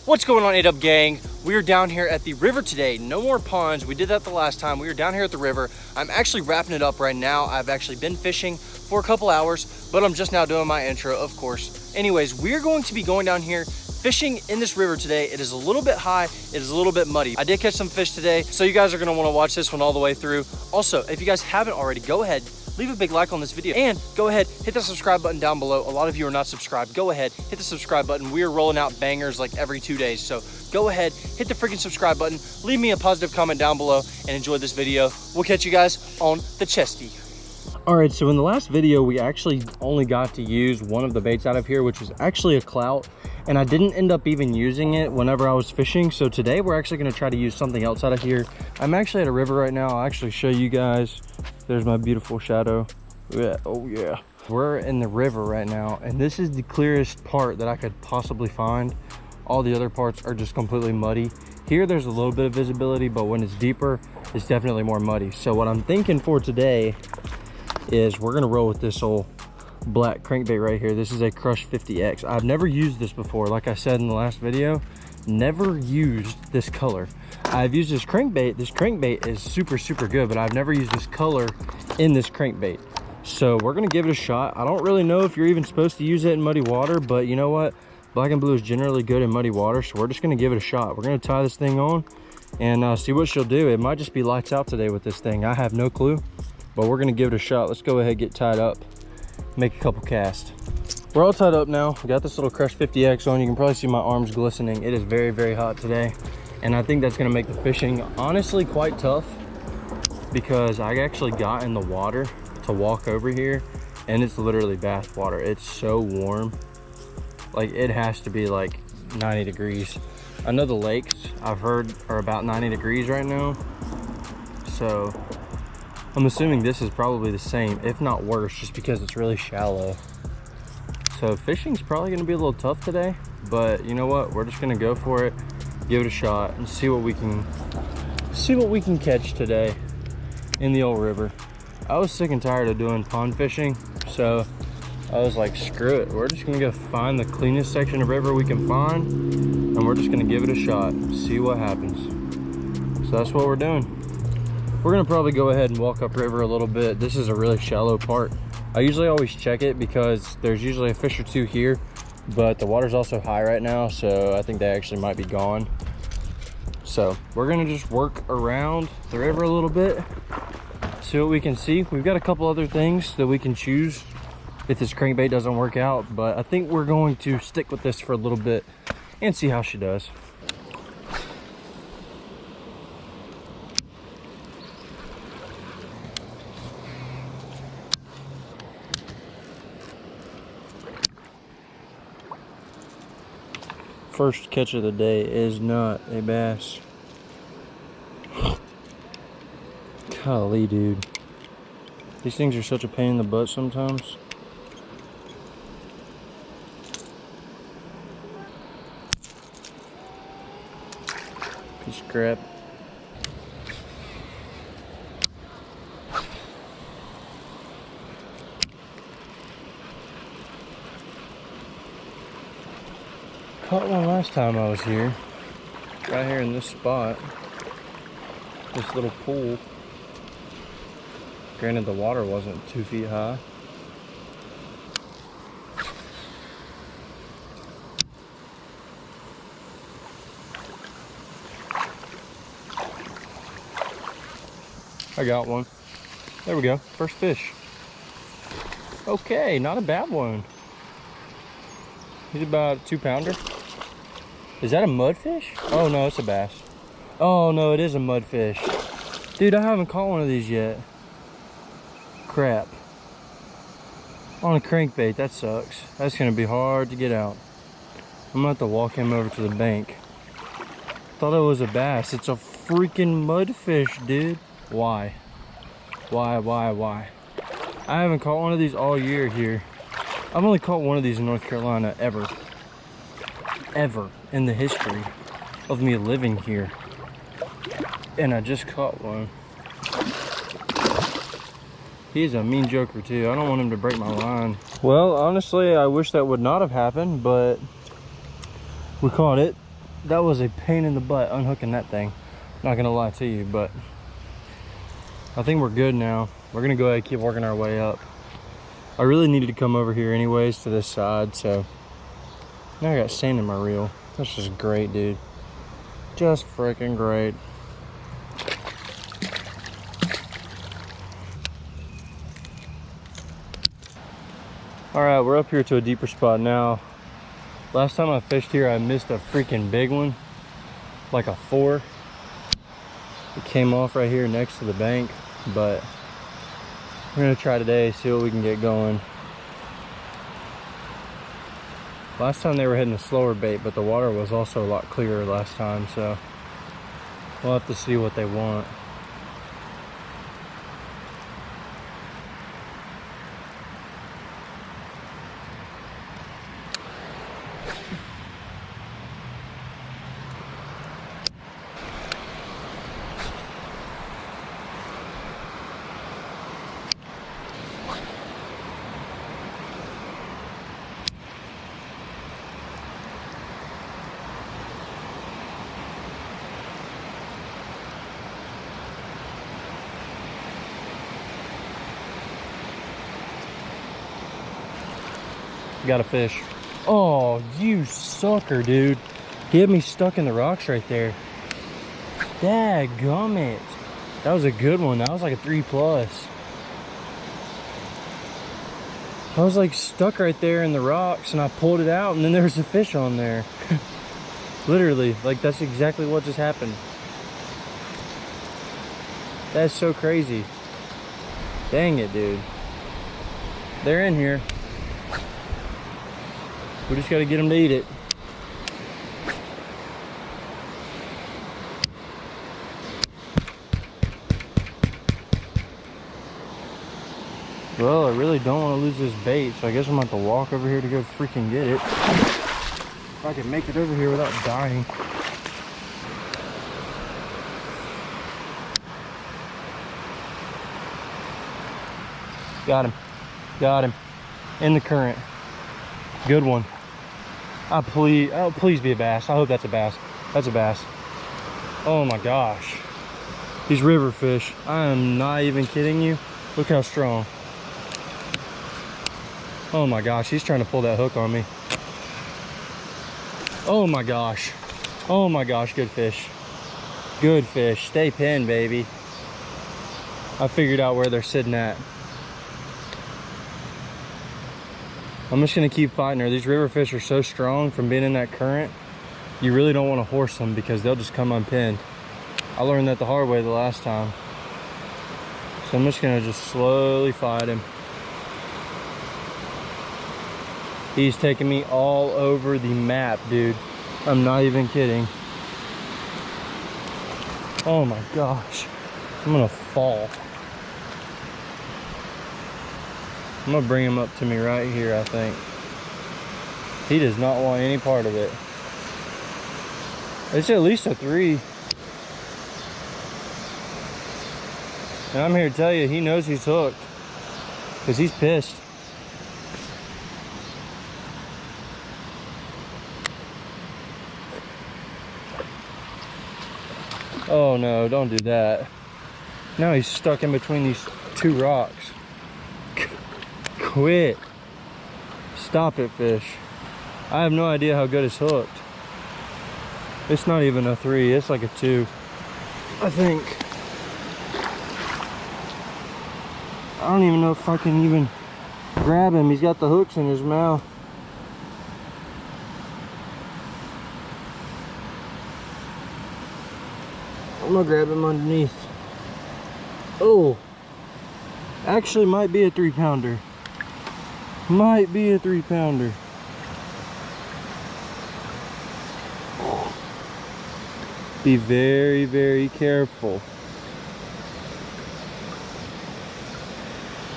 What's going on, ADUB gang? We are down here at the river today. No more ponds. We did that the last time. We were down here at the river. I'm actually wrapping it up right now. I've actually been fishing for a couple hours, but I'm just now doing my intro, of course. Anyways, we're going to be going down here fishing in this river today. It is a little bit high. It is a little bit muddy. I did catch some fish today, so you guys are gonna wanna watch this one all the way through. Also, if you guys haven't already, go ahead, leave a big like on this video and go ahead, hit the subscribe button down below. A lot of you are not subscribed. Go ahead, hit the subscribe button. We are rolling out bangers like every 2 days. So go ahead, hit the freaking subscribe button, leave me a positive comment down below and enjoy this video. We'll catch you guys on the chesty. All right, so in the last video, we actually only got to use one of the baits out of here, which was actually a clout. And I didn't end up even using it whenever I was fishing. So today we're actually gonna try to use something else out of here. I'm actually at a river right now. I'll actually show you guys. There's my beautiful shadow. Yeah, oh yeah. We're in the river right now, and this is the clearest part that I could possibly find. All the other parts are just completely muddy. Here, there's a little bit of visibility, but when it's deeper, it's definitely more muddy. So what I'm thinking for today is we're gonna roll with this old black crankbait right here. This is a Crush 50X. I've never used this before. Like I said in the last video, never used this color. I've used this crankbait. This crankbait is super good, but I've never used this color in this crankbait. So we're gonna give it a shot. I don't really know if you're even supposed to use it in muddy water, but you know what? Black and blue is generally good in muddy water, so we're just gonna give it a shot. We're gonna tie this thing on and see what she'll do. It might just be lights out today with this thing. I have no clue, but we're gonna give it a shot. Let's go ahead, get tied up, make a couple casts. We're all tied up now. We got this little Crush 50X on. You can probably see my arms glistening. It is very hot today, and I think that's gonna make the fishing honestly quite tough, because I actually got in the water to walk over here and it's literally bath water. It's so warm, like it has to be like 90 degrees. I know the lakes I've heard are about 90 degrees right now, so I'm assuming this is probably the same, if not worse, just because it's really shallow. So fishing's probably gonna be a little tough today, but you know what? We're just gonna go for it, give it a shot, and see what we can catch today in the old river. I was sick and tired of doing pond fishing, so I was like, screw it. We're just gonna go find the cleanest section of river we can find, and we're just gonna give it a shot, see what happens. So that's what we're doing. We're gonna probably go ahead and walk upriver a little bit. This is a really shallow part. I usually always check it because there's usually a fish or two here, but the water's also high right now, so I think they actually might be gone. So we're gonna just work around the river a little bit, see what we can see. We've got a couple other things that we can choose if this crankbait doesn't work out, but I think we're going to stick with this for a little bit and see how she does. First catch of the day is not a bass. Golly, dude. These things are such a pain in the butt sometimes. Piece of crap. Caught one last time I was here, right here in this spot, this little pool. Granted, the water wasn't 2 feet high. I got one. There we go, first fish. Okay, not a bad one. He's about a 2-pounder. Is that a mudfish? Oh no, it's a bass. Oh no, it is a mudfish. Dude, I haven't caught one of these yet. Crap. On a crankbait, that sucks. That's gonna be hard to get out. I'm gonna have to walk him over to the bank. Thought it was a bass. It's a freaking mudfish, dude. Why? Why? I haven't caught one of these all year here. I've only caught one of these in North Carolina ever in the history of me living here, and I just caught one. He's a mean joker too. I don't want him to break my line. Well, honestly, I wish that would not have happened, but we caught it. that was a pain in the butt unhooking that thing. Not gonna lie to you, but I think we're good now. We're gonna go ahead and keep working our way up. I really needed to come over here anyways to this side, so now I got sand in my reel. That's just great, dude. Just freaking great. All right, we're up here to a deeper spot now. Last time I fished here, I missed a freaking big one, like a 4. It came off right here next to the bank, but we're gonna try today, see what we can get going. Last time they were hitting a slower bait, but the water was also a lot clearer last time, so we'll have to see what they want. Got a fish. Oh, you sucker, dude. He had me stuck in the rocks right there. Dadgummit. That was a good one. That was like a 3+. I was like stuck right there in the rocks and I pulled it out and then there was a fish on there. Literally, like that's exactly what just happened. That's so crazy. Dang it, dude. They're in here. We just got to get them to eat it. Well, I really don't want to lose this bait, so I guess I'm going to have to walk over here to go freaking get it. If I can make it over here without dying. Got him. Got him. In the current. Good one. Oh, please be a bass. I hope that's a bass. That's a bass. Oh my gosh. These river fish. I am not even kidding you. Look how strong. Oh my gosh, he's trying to pull that hook on me. Oh my gosh. Oh my gosh, good fish. Good fish. Stay pinned, baby. I figured out where they're sitting at. I'm just gonna keep fighting her. These river fish are so strong from being in that current. You really don't want to horse them because they'll just come unpinned. I learned that the hard way the last time. So I'm just gonna just slowly fight him. He's taking me all over the map, dude. I'm not even kidding. Oh my gosh. I'm gonna fall. I'm gonna bring him up to me right here, I think. He does not want any part of it. It's at least a 3. And I'm here to tell you, he knows he's hooked. Because he's pissed. Oh no, don't do that. Now he's stuck in between these 2 rocks. Quit. Stop it, fish. I have no idea how good it's hooked. It's not even a 3, it's like a 2, I think. I don't even know if I can even grab him. He's got the hooks in his mouth. I'm gonna grab him underneath. Oh, actually might be a 3-pounder. Might be a 3-pounder. Be very, very careful.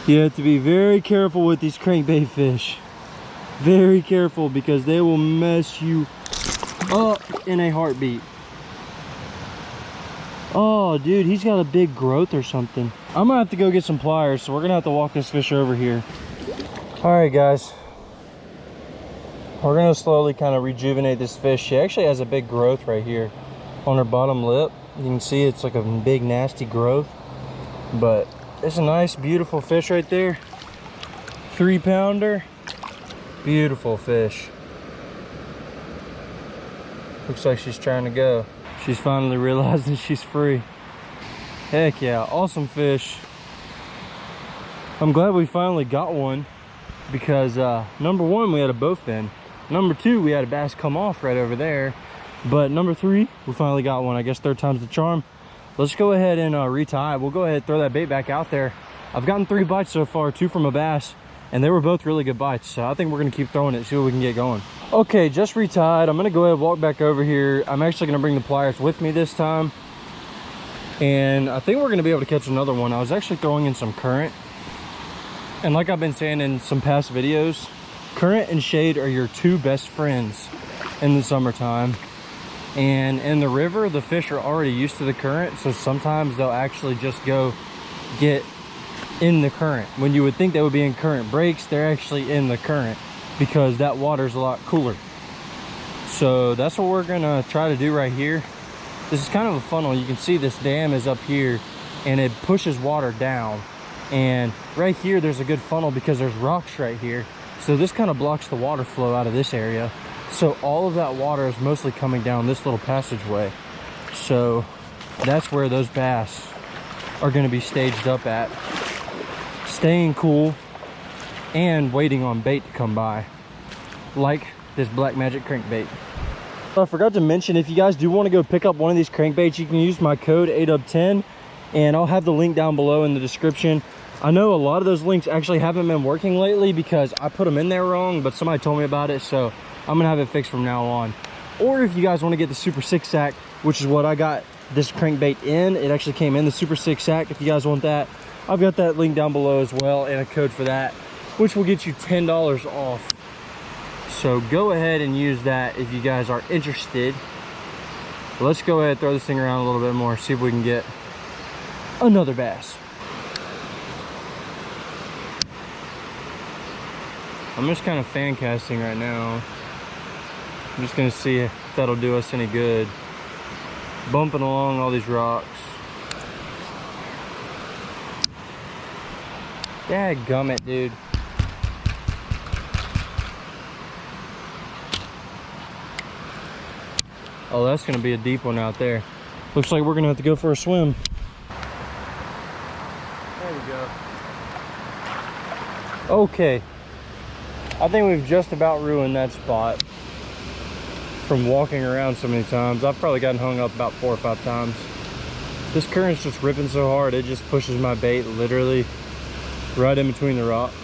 You have to be very careful with these crankbait fish. Very careful because they will mess you up in a heartbeat. Oh, dude, he's got a big growth or something. I'm gonna have to go get some pliers, so we're gonna have to walk this fish over here. All right, guys. We're gonna slowly kind of rejuvenate this fish. She actually has a big growth right here on her bottom lip. You can see it's like a big nasty growth, but it's a nice beautiful fish right there. 3-pounder, beautiful fish. Looks like she's trying to go. She's finally realizing she's free. Heck yeah, awesome fish. I'm glad we finally got one because number one, we had a bowfin. Number two, we had a bass come off right over there. But number three, we finally got one. I guess third time's the charm. Let's go ahead and retie. We'll go ahead and throw that bait back out there. I've gotten 3 bites so far, 2 from a bass, and they were both really good bites. So I think we're gonna keep throwing it, see what we can get going. Okay, just retied. I'm gonna go ahead and walk back over here. I'm actually gonna bring the pliers with me this time. And I think we're gonna be able to catch another one. I was actually throwing in some current. And like I've been saying in some past videos, current and shade are your 2 best friends in the summertime. And in the river, the fish are already used to the current, so sometimes they'll actually just go get in the current. When you would think they would be in current breaks, they're actually in the current because that water's a lot cooler. So that's what we're gonna try to do right here. This is kind of a funnel. You can see this dam is up here and it pushes water down. And right here, there's a good funnel because there's rocks right here. So this kind of blocks the water flow out of this area. So all of that water is mostly coming down this little passageway. So that's where those bass are going to be staged up at, staying cool and waiting on bait to come by, like this Black Magic crankbait. I forgot to mention, if you guys do want to go pick up one of these crankbaits, you can use my code ADUB10, and I'll have the link down below in the description. I know a lot of those links actually haven't been working lately because I put them in there wrong, but somebody told me about it, so I'm gonna have it fixed from now on. Or if you guys want to get the Super 6 sack, which is what I got this crankbait in, it actually came in the Super 6 sack. If you guys want that, I've got that link down below as well, and a code for that, which will get you $10 off. So go ahead and use that if you guys are interested. Let's go ahead and throw this thing around a little bit more, see if we can get another bass. I'm just kind of fan casting right now. I'm just gonna see if that'll do us any good. Bumping along all these rocks. Dadgummit, dude. Oh, that's gonna be a deep one out there. Looks like we're gonna have to go for a swim. There we go. Okay. I think we've just about ruined that spot from walking around so many times. I've probably gotten hung up about 4 or 5 times. This current's just ripping so hard, it just pushes my bait literally right in between the rocks,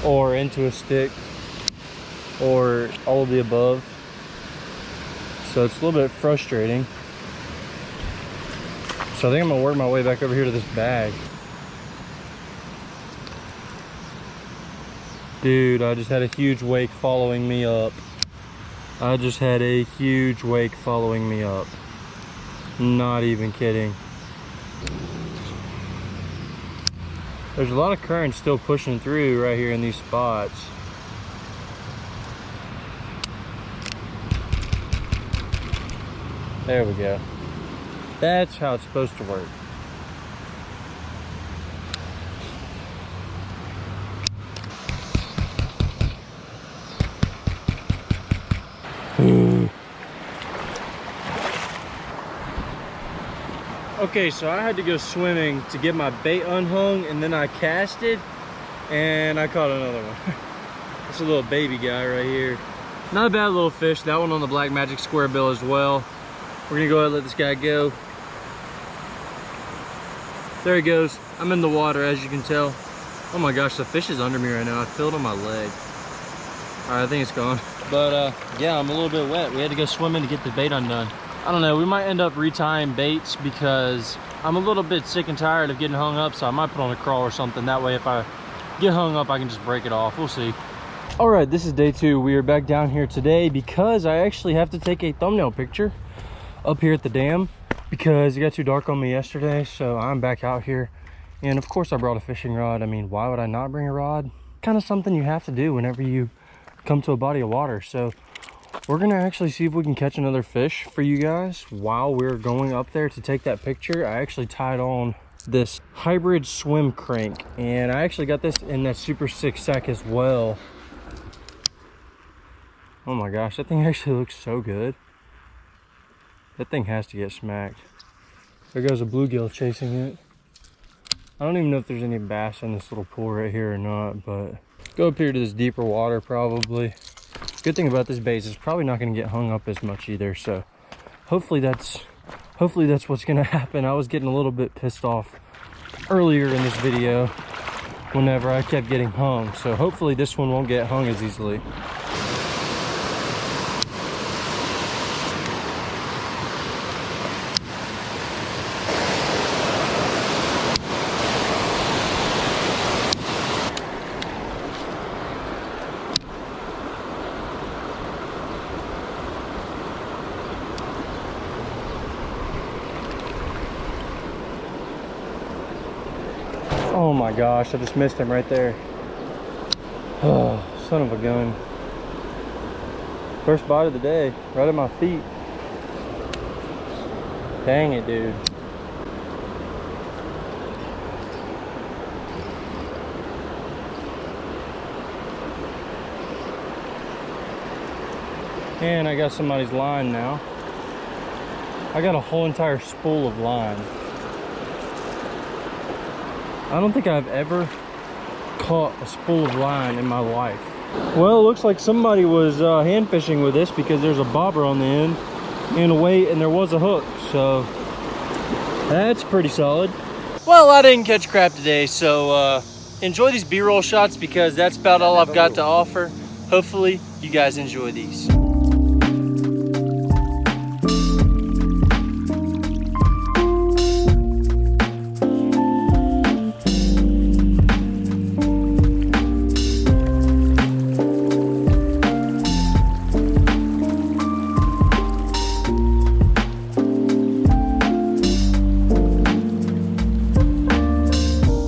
or into a stick, or all of the above. So it's a little bit frustrating. So I think I'm gonna work my way back over here to this bag. Dude, I just had a huge wake following me up. I just had a huge wake following me up. Not even kidding. There's a lot of current still pushing through right here in these spots. There we go. That's how it's supposed to work. Okay, so I had to go swimming to get my bait unhung, and then I casted and I caught another one. It's a little baby guy right here. Not a bad little fish. That one on the Black Magic square bill as well. We're gonna go ahead and let this guy go. There he goes. I'm in the water, as you can tell. Oh my gosh, the fish is under me right now. I feel it on my leg. All right, I think it's gone. But yeah, I'm a little bit wet. We had to go swimming to get the bait undone. I don't know, we might end up retying baits because I'm a little bit sick and tired of getting hung up, so I might put on a crawl or something. That way if I get hung up, I can just break it off. We'll see. All right, this is day 2. We are back down here today because I actually have to take a thumbnail picture up here at the dam because it got too dark on me yesterday. So I'm back out here, and of course I brought a fishing rod. I mean, why would I not bring a rod? Kind of something you have to do whenever you come to a body of water. So we're gonna actually see if we can catch another fish for you guys while we're going up there to take that picture. I actually tied on this hybrid swim crank, and I actually got this in that Super 6 sack as well. Oh my gosh, that thing actually looks so good. That thing has to get smacked. There goes a bluegill chasing it. I don't even know if there's any bass in this little pool right here or not, but go up here to this deeper water probably. Good thing about this bait is it's probably not going to get hung up as much either, so hopefully that's what's going to happen. I was getting a little bit pissed off earlier in this video whenever I kept getting hung, so hopefully this one won't get hung as easily. Oh my gosh, I just missed him right there. Oh, son of a gun. First bite of the day, right at my feet. Dang it, dude. And I got somebody's line now. I got a whole entire spool of line. I don't think I've ever caught a spool of line in my life. Well, it looks like somebody was hand fishing with this because there's a bobber on the end and a weight, and there was a hook, so that's pretty solid. Well, I didn't catch crap today, so enjoy these B-roll shots because that's about all I've got to offer. Hopefully you guys enjoy these.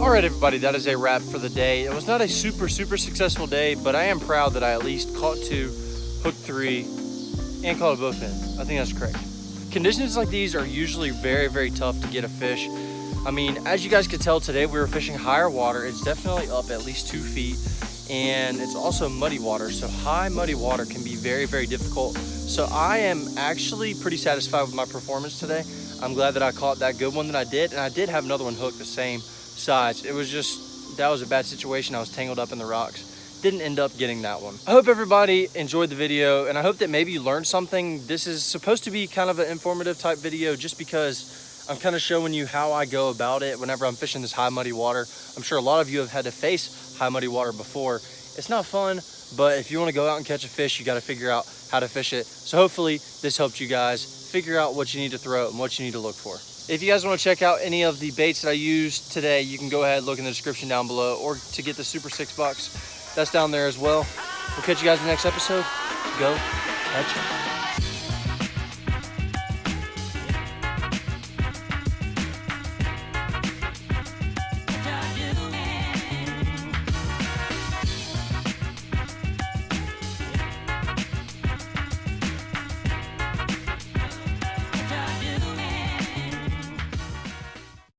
Alright everybody, that is a wrap for the day. It was not a super successful day, but I am proud that I at least caught 2, hooked 3, and caught a bowfin. I think that's correct. Conditions like these are usually very tough to get a fish. I mean, as you guys could tell today, we were fishing higher water. It's definitely up at least 2 feet, and it's also muddy water. So high muddy water can be very difficult. So I am actually pretty satisfied with my performance today. I'm glad that I caught that good one that I did, and I did have another one hooked the same size. It was just, that was a bad situation. I was tangled up in the rocks. Didn't end up getting that one. I hope everybody enjoyed the video, and I hope that maybe you learned something. This is supposed to be kind of an informative type video just because I'm kind of showing you how I go about it whenever I'm fishing this high muddy water. I'm sure a lot of you have had to face high muddy water before. It's not fun, but if you want to go out and catch a fish, you got to figure out how to fish it. So hopefully this helped you guys figure out what you need to throw and what you need to look for. If you guys want to check out any of the baits that I used today, you can go ahead and look in the description down below, or to get the Super 6 bucks, that's down there as well. We'll catch you guys in the next episode. Go catch 'em.